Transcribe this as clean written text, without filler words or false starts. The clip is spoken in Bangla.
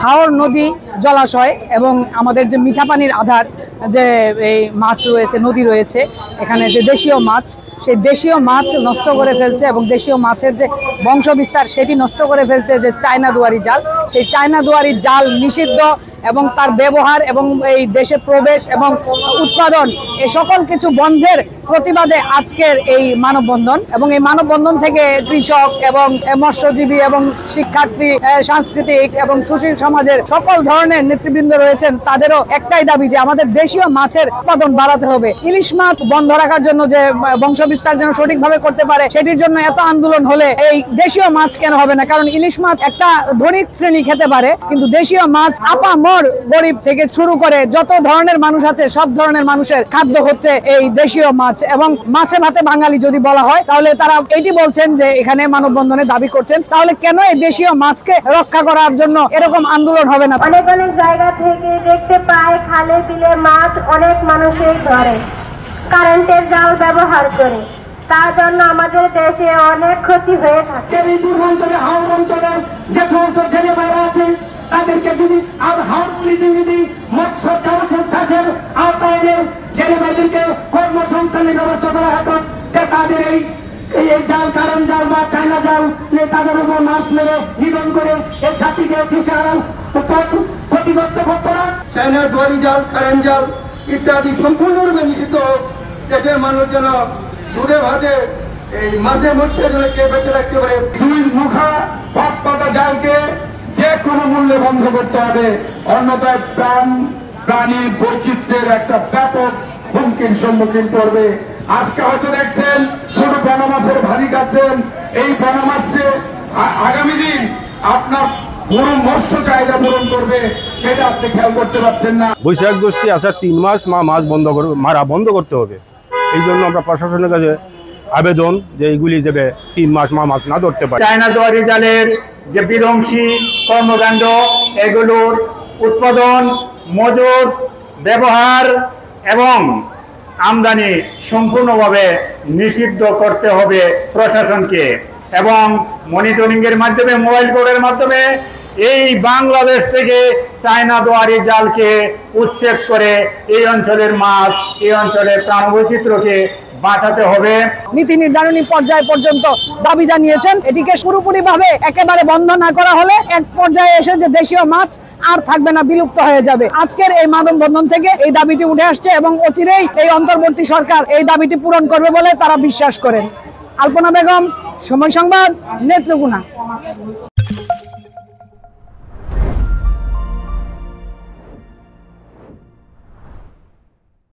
হাওর নদী জলাশয় এবং আমাদের যে মিঠা পানির আধার যে এই মাছ রয়েছে, নদী রয়েছে, এখানে যে দেশীয় মাছ, সেই দেশীয় মাছ নষ্ট করে ফেলছে এবং দেশীয় মাছের যে বংশবিস্তার সেটি নষ্ট করে ফেলছে যে চায়না দুয়ারি জাল। সেই চায়না দুয়ারি জাল নিষিদ্ধ এবং তার ব্যবহার এবং এই দেশে প্রবেশ এবং উৎপাদন এই সকল কিছু বন্ধের প্রতিবাদে আজকের এই মানববন্ধন। এবং এই মানববন্ধন থেকে কৃষক এবং মৎস্যজীবী এবং শিক্ষার্থী, সাংস্কৃতিক এবং সুশীল সমাজের সকল ধরনের নেতৃবৃন্দ রয়েছেন, তাদেরও একটাই দাবি যে আমাদের দেশীয় মাছের উৎপাদন বাড়াতে হবে। ইলিশ মাছ বন্ধ রাখার জন্য যে বংশবিস্তার যেন সঠিকভাবে করতে পারে সেটির জন্য এত আন্দোলন হলে এই দেশীয় মাছ কেন হবে না? কারণ ইলিশ মাছ একটা ধনিক শ্রেণী খেতে পারে, কিন্তু দেশীয় মাছ আপামর গরিব থেকে শুরু করে যত ধরনের মানুষ আছে সব ধরনের মানুষের খাদ্য হচ্ছে এই দেশীয় মাছ। এবং মাছে ভাতে বাঙালি যদি বলা হয় তাহলে তারা এটি বলছেন যে এখানে মানববন্ধনে দাবি করছেন, তাহলে কেন এই দেশীয় মাছকে রক্ষা করার জন্য এরকম আন্দোলন হবে না? অনেক অনেক জায়গা থেকে দেখতে পায় খালে বিলে মাছ অনেক মানুষই ধরে কারেন্টের জাল ব্যবহার করে, তার জন্য আমাদের দেশে অনেক ক্ষতি হয়ে থাকে। এই পূর্বাঞ্চলে হাওর অঞ্চলে যে সমস্ত ছেলে মেয়েরা আছে তাদেরকে যদি আর হাওড়গুলিতে যদি মৎস্য চাষের আওতায় এনে ছেলে মেয়েদেরকে কর্মসংস্থানের ব্যবস্থা করা হতো, তাদের এই জাল, কারেন্ট জাল বা চায়না জাল তাদের উপর মাছ মেরে নিধন করে এই জাতিকে ক্ষতিগ্রস্ত করতো না। চায়না দুয়ারি জাল, কারেন্ট জাল ইত্যাদি সম্পূর্ণরূপে নিষিদ্ধ। দেশের মানুষ যেন দুধে ভাতে এই মাঝে মৎস্যের জন্য কে বেঁচে রাখতে পারে। দুই মুখা ভাত পাতা জালকে যে কোনো মূল্যে বন্ধ করতে হবে, অন্যথায় প্রাণী বৈচিত্র্যের একটা ব্যাপক হুমকির সম্মুখীন করবে। আজকে হয়তো দেখছেন ছোট পোনা মাছের ভারী খাচ্ছেন, এই পোনা মাছে আগামী দিন আপনার পুরো মৎস্য চাহিদা পূরণ করবে, সেটা আপনি খেয়াল করতে পারছেন না। বৈশাখ জ্যৈষ্ঠী আসার 3 মাস মাছ মারা বন্ধ করতে হবে। এই জন্য আমরা প্রশাসনের কাছে আবেদন যে এইগুলি যাবে 3 মাস মাছ না ধরতে পারে। চায়না দুয়ারি জালের যে বিধ্বংসী কর্মকাণ্ড, এগুলোর উৎপাদন, মজুত, ব্যবহার এবং আমদানি সম্পূর্ণভাবে নিষিদ্ধ করতে হবে প্রশাসনকে। এবং মনিটরিংয়ের মাধ্যমে, মোবাইল কোর্টের মাধ্যমে এই বাংলাদেশ থেকে চায়না দুয়ারি জালকে উচ্ছেদ করে এই অঞ্চলের মাছ, এই অঞ্চলের প্রাণবৈচিত্র্যকে বাঁচাতে হবে। নীতি নির্ধারণী পর্যায় পর্যন্ত দাবি জানিয়েছেন। এটিকে পুরোপুরিভাবে একেবারে বন্ধ না করা হলে এক পর্যায়ে এসে যে দেশীয় মাছ আর থাকবে না, বিলুপ্ত হয়ে যাবে। আজকের এই মানববন্ধন থেকে এই দাবিটি উঠে আসছে এবং অচিরেই এই অন্তর্বর্তী সরকার এই দাবিটি পূরণ করবে বলে তারা বিশ্বাস করেন। আলপনা বেগম, সময় সংবাদ, নেত্রকোনা।